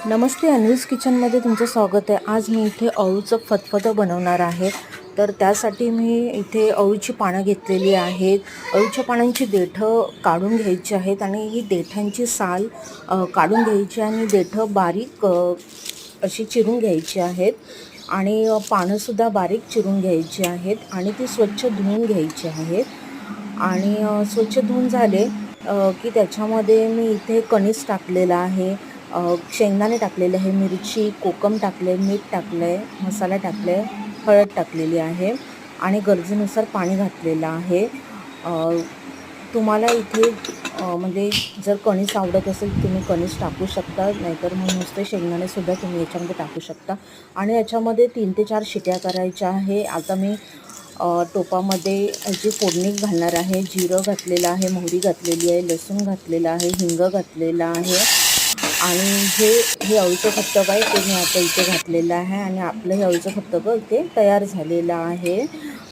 नमस्ते, अन्वीज किचनमध्ये तुमचं स्वागत आहे। आज मी इथे अळूचं फतफदं बनवणार आहे। तर त्यासाठी मी इथे अळूची पानं घेतलेली आहेत। अळूच्या पानांची देठं काढून घ्यायची आहेत आणि ही देठांची साल काढून घ्यायची आणि देठं बारीक अशी चिरून घ्यायची आहेत आणि पानंसुद्धा बारीक चिरून घ्यायची आहेत आणि ती स्वच्छ धुवून घ्यायची आहेत। आणि स्वच्छ धुवून झाले की त्याच्यामध्ये मी इथे कणीस टाकलेला आहे, शेंगदाणे टाकलेले आहे, मिरची, कोकम टाकले, मीठ टाकलं आहे, मसाला टाकला आहे, हळद टाकलेली आहे आणि गरजेनुसार पाणी घातलेलं आहे। तुम्हाला इथे म्हणजे जर कणीस आवडत असेल तुम्ही कणीस टाकू शकता, नाहीतर मग नुसते शेंगदाणेसुद्धा तुम्ही याच्यामध्ये टाकू शकता। आणि याच्यामध्ये 3 ते 4 शिट्या करायच्या आहे। आता मी टोपामध्ये याची फोडणी घालणार आहे। जिरं घातलेलं आहे, मोहरी घातलेली आहे, लसूण घातलेला आहे, हिंग घातलेला आहे आणि हे अळूचं खतखतं आहे ते मी आता इथे घातलेलं आहे आणि आपलं हे अळूचं खतखतं इथे तयार झालेलं आहे।